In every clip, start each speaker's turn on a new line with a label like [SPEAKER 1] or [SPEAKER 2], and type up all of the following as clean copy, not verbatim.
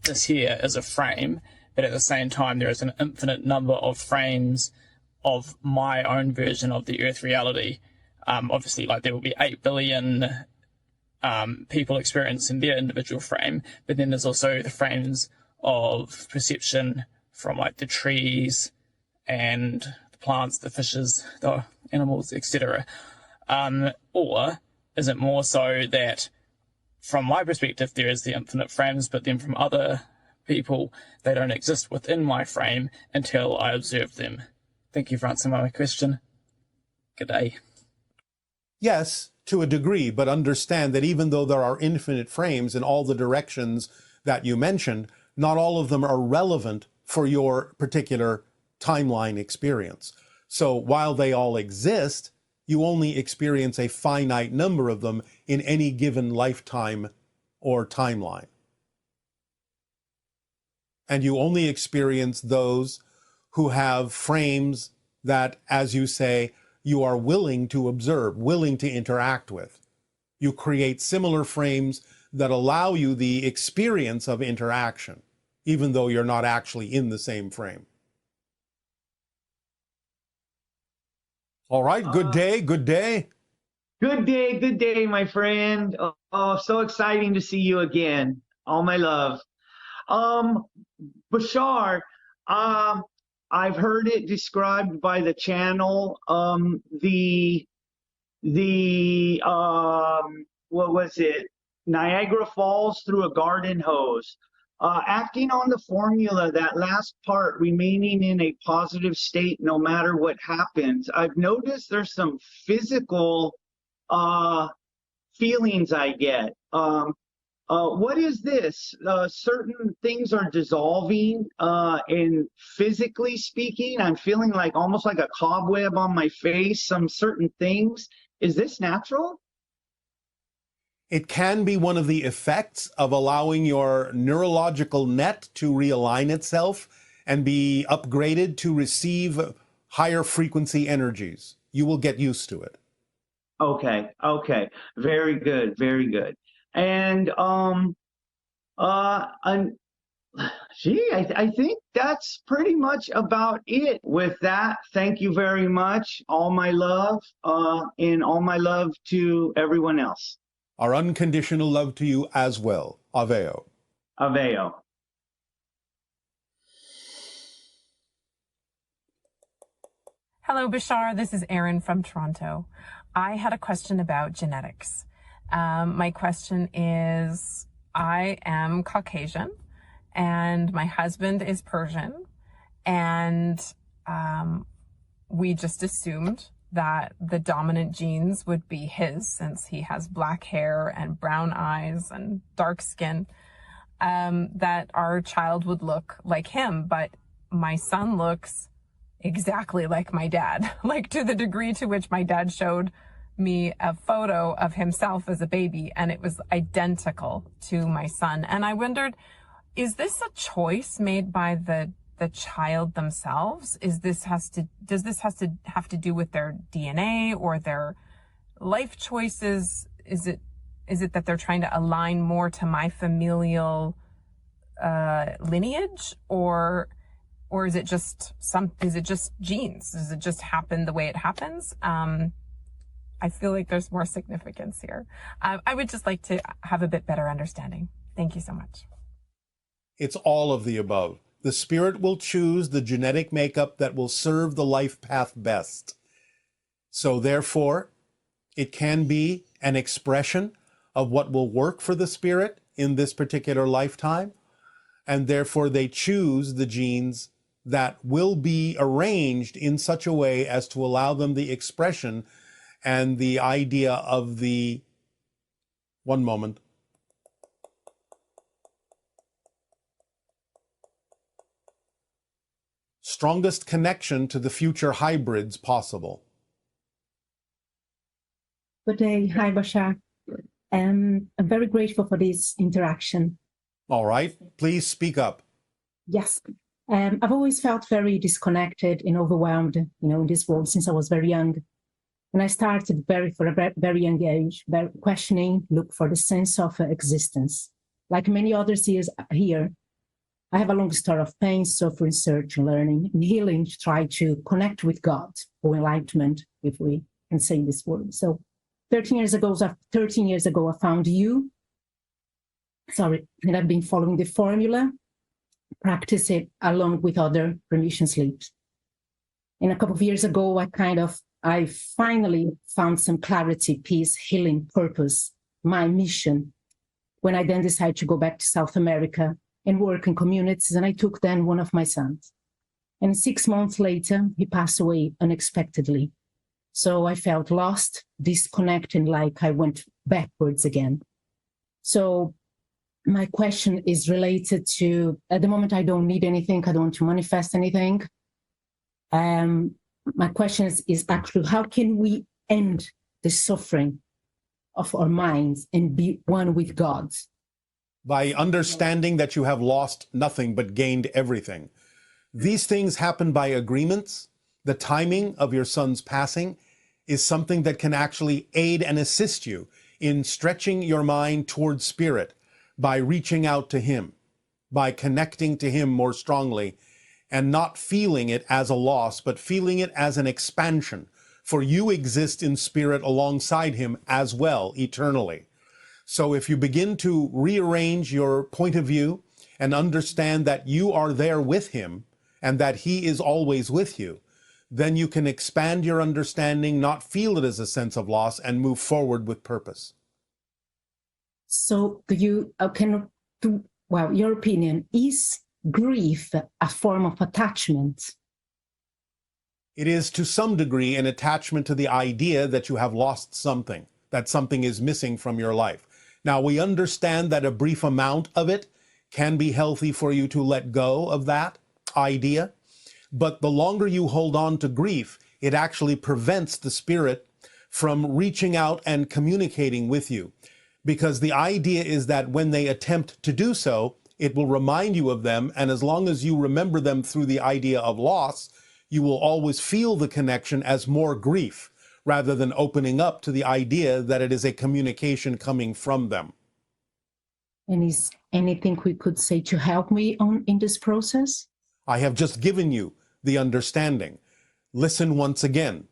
[SPEAKER 1] this here is a frame, but at the same time there is an infinite number of frames of my own version of the Earth reality. Obviously, like there will be 8 billion people experiencing their individual frame, but then there's also the frames of perception from like the trees and the plants, the fishes, the animals, etc. Or is it more so that from my perspective there is the infinite frames, but then from other people they don't exist within my frame until I observe them? Thank you for answering my question. Good day.
[SPEAKER 2] Yes, to a degree, but understand that even though there are infinite frames in all the directions that you mentioned, not all of them are relevant for your particular timeline experience. So while they all exist, you only experience a finite number of them in any given lifetime or timeline. And you only experience those who have frames that, as you say, you are willing to observe, willing to interact with. You create similar frames that allow you the experience of interaction, even though you're not actually in the same frame. All right, good day, good day.
[SPEAKER 3] Good day, my friend. Oh, so exciting to see you again. All my love. Bashar, I've heard it described by the channel, what was it? Niagara Falls through a garden hose. Acting on the formula, that last part, remaining in a positive state no matter what happens. I've noticed there's some physical feelings I get. What is this? Certain things are dissolving, and physically speaking, I'm feeling like almost like a cobweb on my face, some certain things. Is this natural?
[SPEAKER 2] It can be one of the effects of allowing your neurological net to realign itself and be upgraded to receive higher frequency energies. You will get used to it.
[SPEAKER 3] Okay, okay. Very good, very good. And I think that's pretty much about it. With that, thank you very much. All my love, and all my love to everyone else.
[SPEAKER 2] Our unconditional love to you as well. Aveo.
[SPEAKER 3] Aveo.
[SPEAKER 4] Hello, Bashar. This is Erin from Toronto. I had a question about genetics. My question is, I am Caucasian and my husband is Persian, and we just assumed that the dominant genes would be his since he has black hair and brown eyes and dark skin, that our child would look like him. But my son looks exactly like my dad, like to the degree to which my dad showed me a photo of himself as a baby and it was identical to my son. And I wondered, is this a choice made by the child themselves? Does this have to do with their DNA or their life choices? Is it that they're trying to align more to my familial lineage, or is it just genes? Does it just happen the way it happens? I feel like there's more significance here. I would just like to have a bit better understanding. Thank you so much.
[SPEAKER 2] It's all of the above. The spirit will choose the genetic makeup that will serve the life path best. So therefore, it can be an expression of what will work for the spirit in this particular lifetime. And therefore, they choose the genes that will be arranged in such a way as to allow them the expression and the idea of the, one moment, strongest connection to the future hybrids possible.
[SPEAKER 5] Good day. Hi, Bashar. I'm very grateful for this interaction.
[SPEAKER 2] All right. Please speak up.
[SPEAKER 5] Yes. I've always felt very disconnected and overwhelmed, in this world since I was very young. And I started for a very young age, questioning, look for the sense of existence. Like many others here, I have a long story of pain, suffering, search, learning, and healing to try to connect with God or enlightenment, if we can say this word. So 13 years ago, I found you. And I've been following the formula, practice it along with other remission sleeps. And a couple of years ago, I finally found some clarity, peace, healing, purpose, my mission, when I then decided to go back to South America and work in communities, and I took then one of my sons. And 6 months later, he passed away unexpectedly. So I felt lost, disconnected, like I went backwards again. So my question is related to, at the moment, I don't need anything. I don't want to manifest anything. My question is actually, how can we end the suffering of our minds and be one with God?
[SPEAKER 2] By understanding that you have lost nothing but gained everything. These things happen by agreements. The timing of your son's passing is something that can actually aid and assist you in stretching your mind towards spirit by reaching out to him, by connecting to him more strongly, and not feeling it as a loss, but feeling it as an expansion. For you exist in spirit alongside him as well, eternally. So if you begin to rearrange your point of view and understand that you are there with him and that he is always with you, then you can expand your understanding, not feel it as a sense of loss, and move forward with purpose.
[SPEAKER 5] So your opinion, is grief a form of attachment?
[SPEAKER 2] It is to some degree an attachment to the idea that you have lost something, that something is missing from your life. Now, we understand that a brief amount of it can be healthy for you to let go of that idea, but the longer you hold on to grief, it actually prevents the spirit from reaching out and communicating with you. Because the idea is that when they attempt to do so, it will remind you of them, and as long as you remember them through the idea of loss, you will always feel the connection as more grief, rather than opening up to the idea that it is a communication coming from them.
[SPEAKER 5] And is anything we could say to help me in this process?
[SPEAKER 2] I have just given you the understanding. Listen once again.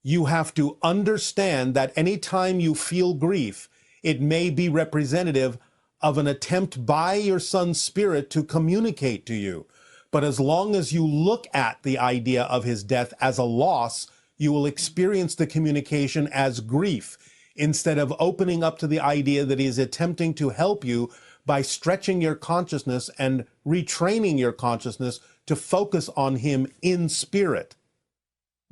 [SPEAKER 2] You have to understand that any time you feel grief, it may be representative of an attempt by your son's spirit to communicate to you. But as long as you look at the idea of his death as a loss, you will experience the communication as grief, instead of opening up to the idea that he is attempting to help you by stretching your consciousness and retraining your consciousness to focus on him in spirit.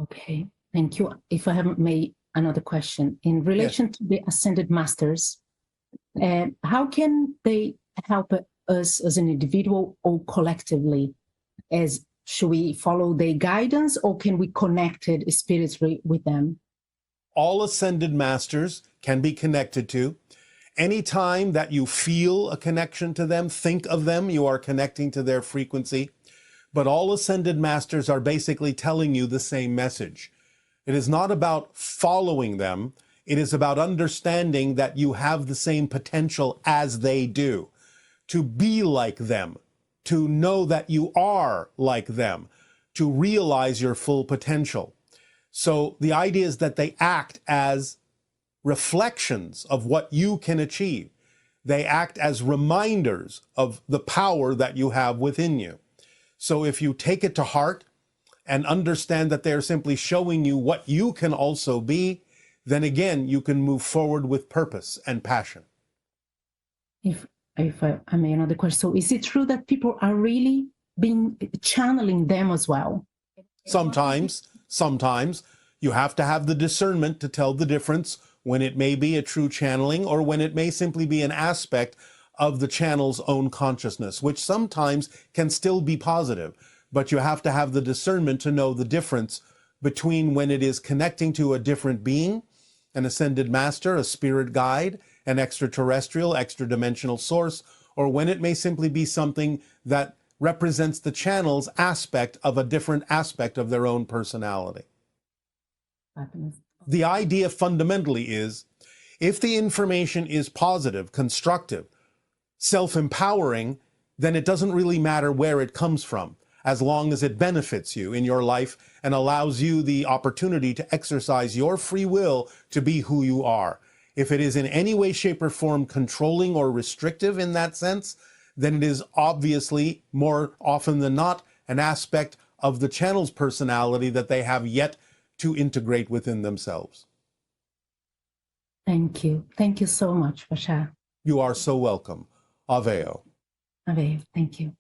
[SPEAKER 5] Okay, thank you. If I haven't made another question, in relation to the Ascended Masters, how can they help us as an individual or collectively? Should we follow their guidance, or can we connect it spiritually with them?
[SPEAKER 2] All ascended masters can be connected to. Anytime that you feel a connection to them, think of them, you are connecting to their frequency. But all ascended masters are basically telling you the same message. It is not about following them. It is about understanding that you have the same potential as they do, to be like them, to know that you are like them, to realize your full potential. So the idea is that they act as reflections of what you can achieve. They act as reminders of the power that you have within you. So if you take it to heart and understand that they're simply showing you what you can also be, then again, you can move forward with purpose and passion.
[SPEAKER 5] If I may, another question. So is it true that people are really channeling them as well?
[SPEAKER 2] Sometimes you have to have the discernment to tell the difference when it may be a true channeling or when it may simply be an aspect of the channel's own consciousness, which sometimes can still be positive. But you have to have the discernment to know the difference between when it is connecting to a different being, an ascended master, a spirit guide, an extraterrestrial, extra-dimensional source, or when it may simply be something that represents the channel's aspect of a different aspect of their own personality. The idea fundamentally is, if the information is positive, constructive, self-empowering, then it doesn't really matter where it comes from, as long as it benefits you in your life and allows you the opportunity to exercise your free will to be who you are. If it is in any way, shape, or form controlling or restrictive in that sense, then it is obviously, more often than not, an aspect of the channel's personality that they have yet to integrate within themselves.
[SPEAKER 5] Thank you. Thank you so much, Bashar.
[SPEAKER 2] You are so welcome. Aveo.
[SPEAKER 5] Ave, thank you.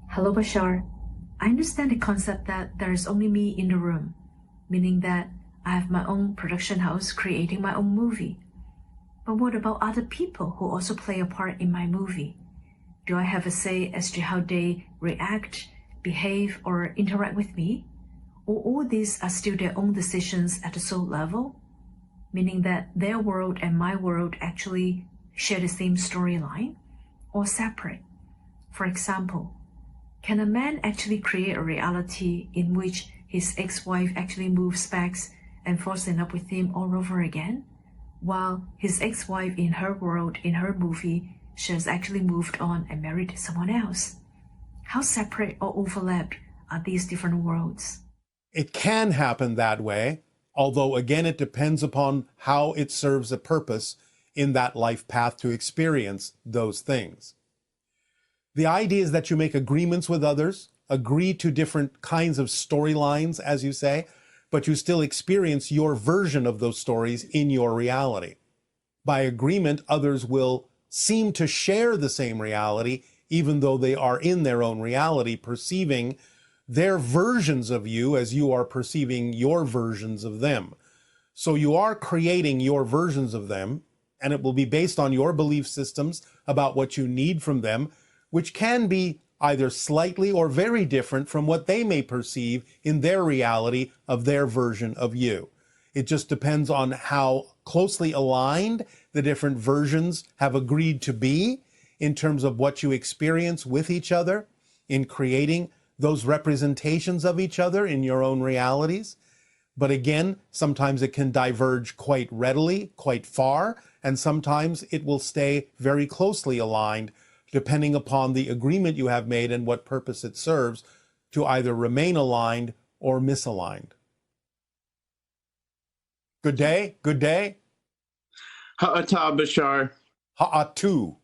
[SPEAKER 6] Hello, Bashar. I understand the concept that there is only me in the room, meaning that I have my own production house creating my own movie. But what about other people who also play a part in my movie? Do I have a say as to how they react, behave, or interact with me? Or all these are still their own decisions at the soul level? Meaning that their world and my world actually share the same storyline, or separate? For example, can a man actually create a reality in which his ex-wife actually moves back and falls in love with him all over again, while his ex-wife in her world, in her movie, she has actually moved on and married someone else? How separate or overlapped are these different worlds?
[SPEAKER 2] It can happen that way, although again, it depends upon how it serves a purpose in that life path to experience those things. The idea is that you make agreements with others, agree to different kinds of storylines, as you say, but you still experience your version of those stories in your reality. By agreement, others will seem to share the same reality, even though they are in their own reality, perceiving their versions of you as you are perceiving your versions of them. So you are creating your versions of them, and it will be based on your belief systems about what you need from them, which can be either slightly or very different from what they may perceive in their reality of their version of you. It just depends on how closely aligned the different versions have agreed to be in terms of what you experience with each other in creating those representations of each other in your own realities. But again, sometimes it can diverge quite readily, quite far, and sometimes it will stay very closely aligned, depending upon the agreement you have made and what purpose it serves to either remain aligned or misaligned. Good day, good day.
[SPEAKER 7] Ha'ata Bashar.
[SPEAKER 2] Ha'atu.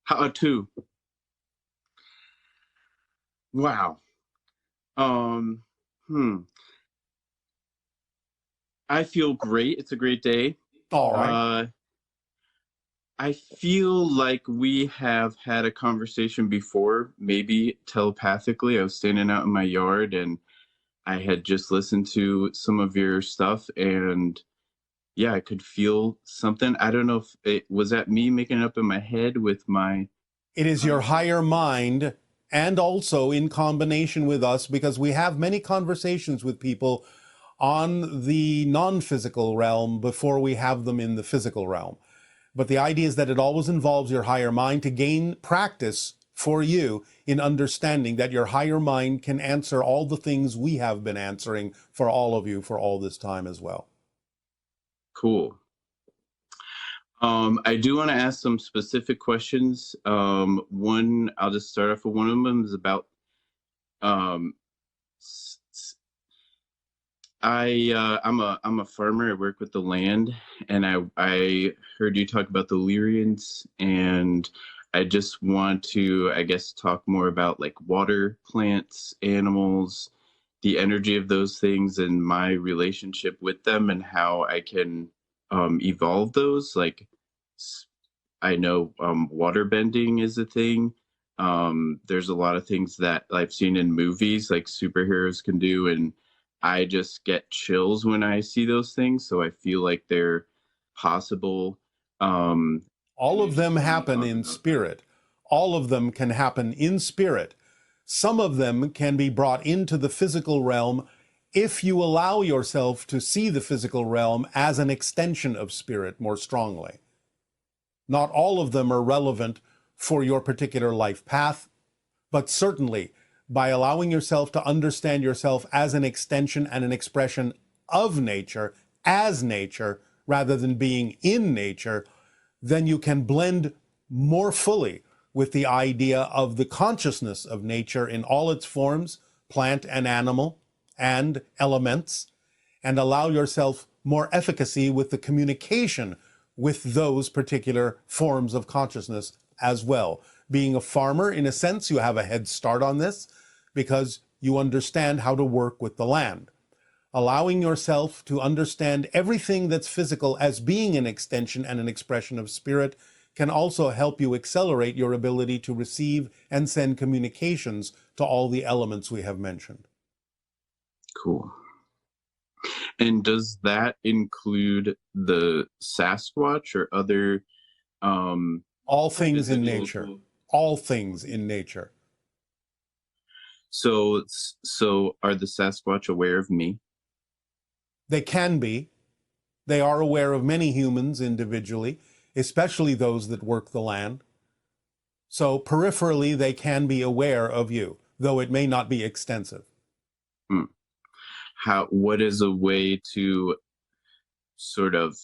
[SPEAKER 7] Ha'atu. Wow. I feel great. It's a great day.
[SPEAKER 2] All right.
[SPEAKER 7] I feel like we have had a conversation before, maybe telepathically. I was standing out in my yard and I had just listened to some of your stuff, and yeah, I could feel something. I don't know if it was that me making it up in my head with my...
[SPEAKER 2] It is your higher mind, and also in combination with us, because we have many conversations with people on the non-physical realm before we have them in the physical realm. But the idea is that it always involves your higher mind to gain practice for you in understanding that your higher mind can answer all the things we have been answering for all of you for all this time as well.
[SPEAKER 7] Cool. I do want to ask some specific questions. One, I'll just start off with one of them is about, I'm a farmer. I work with the land, and I heard you talk about the Lyrians, and I just want to, I guess, talk more about like water, plants, animals, the energy of those things, and my relationship with them, and how I can evolve those. Like, I know water bending is a thing. There's a lot of things that I've seen in movies like superheroes can do, and I just get chills when I see those things. So I feel like they're possible.
[SPEAKER 2] All of them happen in spirit. All of them can happen in spirit. Some of them can be brought into the physical realm if you allow yourself to see the physical realm as an extension of spirit more strongly. Not all of them are relevant for your particular life path, but certainly by allowing yourself to understand yourself as an extension and an expression of nature, as nature, rather than being in nature, then you can blend more fully with the idea of the consciousness of nature in all its forms, plant and animal, and elements, and allow yourself more efficacy with the communication with those particular forms of consciousness as well. Being a farmer, in a sense, you have a head start on this because you understand how to work with the land. Allowing yourself to understand everything that's physical as being an extension and an expression of spirit can also help you accelerate your ability to receive and send communications to all the elements we have mentioned.
[SPEAKER 7] Cool. And does that include the Sasquatch or other
[SPEAKER 2] all things in
[SPEAKER 7] physical-
[SPEAKER 2] nature. All things in nature.
[SPEAKER 7] So are the Sasquatch aware of me?
[SPEAKER 2] They can be. They are aware of many humans individually, especially those that work the land. So peripherally, they can be aware of you, though it may not be extensive.
[SPEAKER 7] What is a way to sort of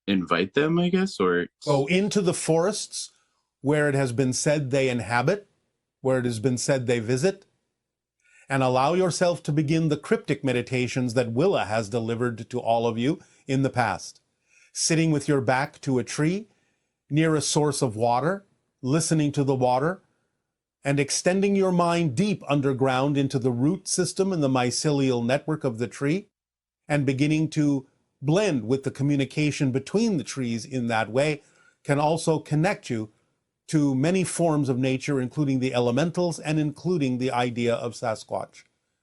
[SPEAKER 7] invite them, I guess, or
[SPEAKER 2] Go into the forests where it has been said they inhabit, where it has been said they visit, and allow yourself to begin the cryptic meditations that Willa has delivered to all of you in the past. Sitting with your back to a tree, near a source of water, listening to the water, and extending your mind deep underground into the root system and the mycelial network of the tree, and beginning to blend with the communication between the trees in that way, can also connect you to many forms of nature, including the elementals and including the idea of Sasquatch.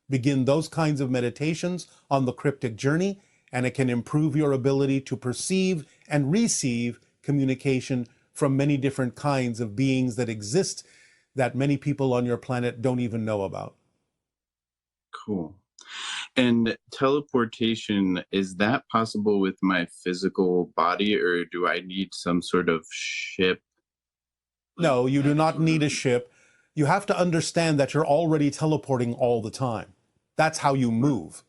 [SPEAKER 2] Begin those kinds of meditations on the cryptic journey, and it can improve your ability to perceive and receive communication from many different kinds of beings that exist that many people on your planet don't even know about.
[SPEAKER 7] Cool. And teleportation, is that possible with my physical body, or do I need some sort of ship?
[SPEAKER 2] No, you do not need a ship. You have to understand that you're already teleporting all the time. That's how you move.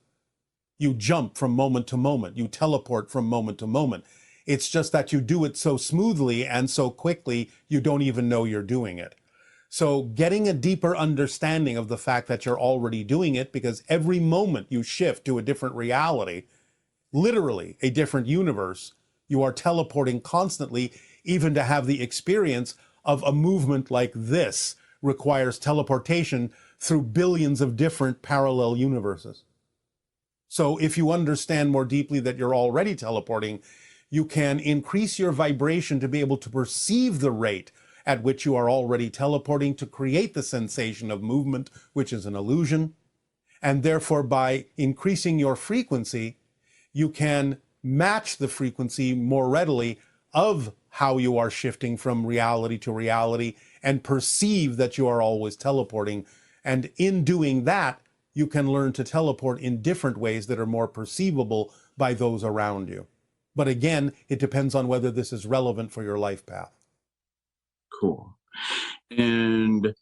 [SPEAKER 2] You jump from moment to moment. You teleport from moment to moment. It's just that you do it so smoothly and so quickly, you don't even know you're doing it. So getting a deeper understanding of the fact that you're already doing it, because every moment you shift to a different reality, literally a different universe, you are teleporting constantly. Even to have the experience of a movement like this requires teleportation through billions of different parallel universes. So if you understand more deeply that you're already teleporting, you can increase your vibration to be able to perceive the rate at which you are already teleporting to create the sensation of movement, which is an illusion. And therefore, by increasing your frequency, you can match the frequency more readily of how you are shifting from reality to reality and perceive that you are always teleporting. And in doing that, you can learn to teleport in different ways that are more perceivable by those around you. But again, it depends on whether this is relevant for your life path.
[SPEAKER 7] Cool. And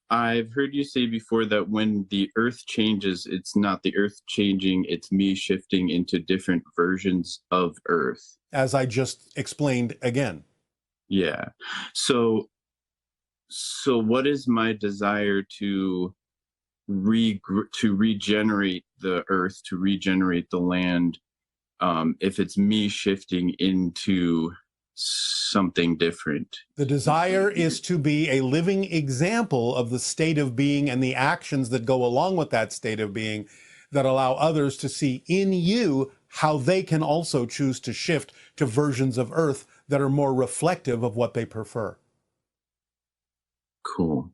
[SPEAKER 7] I've heard you say before that when the earth changes, it's not the earth changing, it's me shifting into different versions of earth.
[SPEAKER 2] As I just explained again.
[SPEAKER 7] Yeah. So what is my desire to regenerate the earth, to regenerate the land, if it's me shifting into something different?
[SPEAKER 2] The desire is to be a living example of the state of being and the actions that go along with that state of being that allow others to see in you how they can also choose to shift to versions of Earth that are more reflective of what they prefer.
[SPEAKER 7] Cool.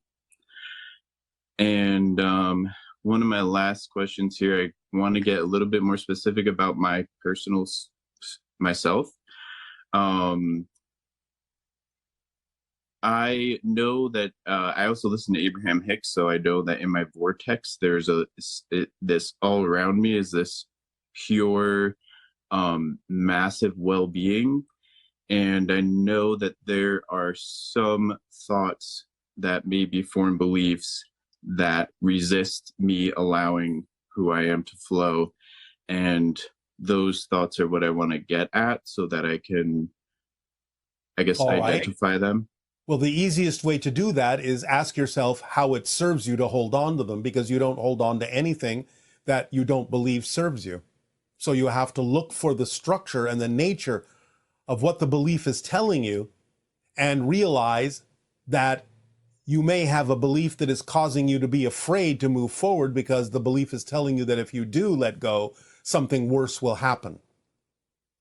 [SPEAKER 7] And one of my last questions here, I want to get a little bit more specific about my personal myself. I know that I also listen to Abraham Hicks, so I know that in my vortex, there's this all around me is this pure, massive well-being. And I know that there are some thoughts that may be formed beliefs that resist me allowing who I am to flow. And those thoughts are what I want to get at so that I can, I guess,
[SPEAKER 2] All right.
[SPEAKER 7] identify them.
[SPEAKER 2] Well, the easiest way to do that is ask yourself how it serves you to hold on to them, because you don't hold on to anything that you don't believe serves you. So you have to look for the structure and the nature of what the belief is telling you and realize that you may have a belief that is causing you to be afraid to move forward because the belief is telling you that if you do let go, something worse will happen.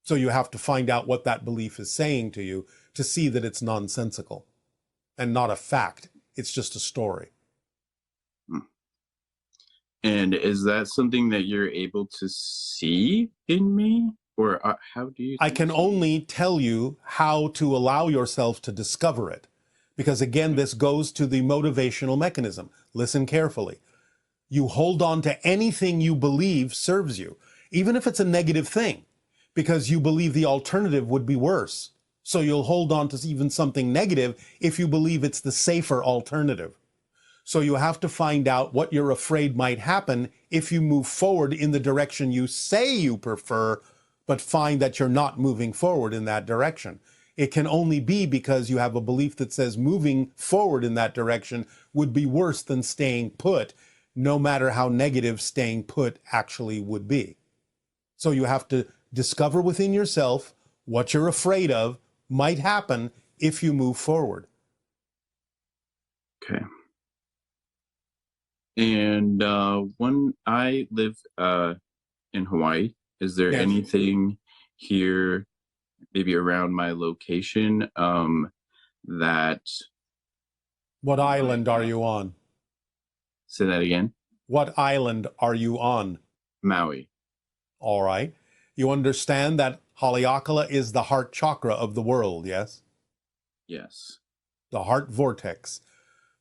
[SPEAKER 2] So you have to find out what that belief is saying to you to see that it's nonsensical and not a fact. It's just a story.
[SPEAKER 7] And is that something that you're able to see in me? Or how do you?
[SPEAKER 2] I can only tell you how to allow yourself to discover it. Because again, this goes to the motivational mechanism. Listen carefully. You hold on to anything you believe serves you, even if it's a negative thing, because you believe the alternative would be worse. So you'll hold on to even something negative if you believe it's the safer alternative. So you have to find out what you're afraid might happen if you move forward in the direction you say you prefer, but find that you're not moving forward in that direction. It can only be because you have a belief that says moving forward in that direction would be worse than staying put, no matter how negative staying put actually would be. So you have to discover within yourself what you're afraid of might happen if you move forward.
[SPEAKER 7] Okay. And when I live in Hawaii, is there
[SPEAKER 2] Yes.
[SPEAKER 7] anything here, maybe around my location, that...
[SPEAKER 2] What island are you on?
[SPEAKER 7] Say that again?
[SPEAKER 2] What island are you on?
[SPEAKER 7] Maui.
[SPEAKER 2] All right. You understand that Haleakala is the heart chakra of the world, yes?
[SPEAKER 7] Yes.
[SPEAKER 2] The heart vortex.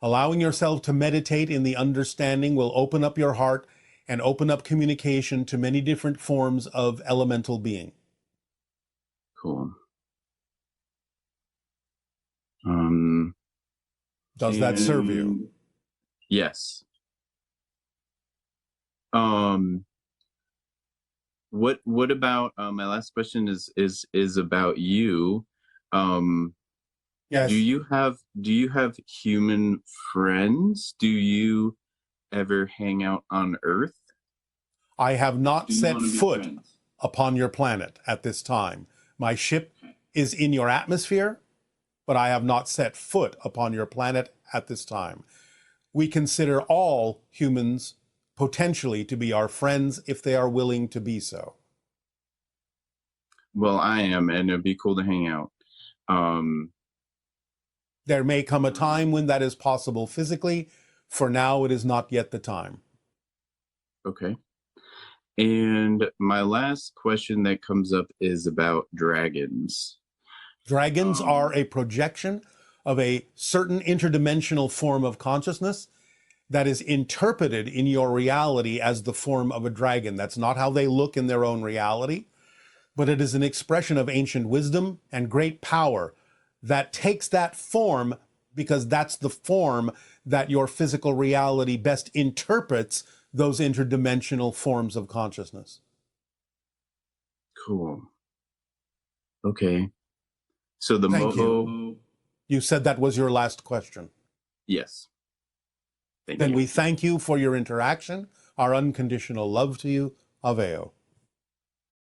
[SPEAKER 2] Allowing yourself to meditate in the understanding will open up your heart and open up communication to many different forms of elemental being.
[SPEAKER 7] Cool.
[SPEAKER 2] Does that serve you?
[SPEAKER 7] Yes. What about my last question is about you.
[SPEAKER 2] Yes.
[SPEAKER 7] Do you have human friends? Do you ever hang out on Earth?
[SPEAKER 2] I have not
[SPEAKER 7] Do you
[SPEAKER 2] set
[SPEAKER 7] wanna be
[SPEAKER 2] foot
[SPEAKER 7] friends?
[SPEAKER 2] upon your planet at this time. My ship is in your atmosphere, but I have not set foot upon your planet at this time. We consider all humans potentially to be our friends if they are willing to be so.
[SPEAKER 7] Well, I am, and it'd be cool to hang out.
[SPEAKER 2] There may come a time when that is possible physically. For now, it is not yet the time.
[SPEAKER 7] Okay. And my last question that comes up is about dragons.
[SPEAKER 2] Dragons are a projection of a certain interdimensional form of consciousness that is interpreted in your reality as the form of a dragon. That's not how they look in their own reality, but it is an expression of ancient wisdom and great power that takes that form because that's the form that your physical reality best interprets those interdimensional forms of consciousness.
[SPEAKER 7] Cool. Okay. So the
[SPEAKER 2] Thank
[SPEAKER 7] moho.
[SPEAKER 2] You said that was your last question.
[SPEAKER 7] Yes. Thank
[SPEAKER 2] Then
[SPEAKER 7] you.
[SPEAKER 2] we thank you for your interaction, our unconditional love to you. Aveo.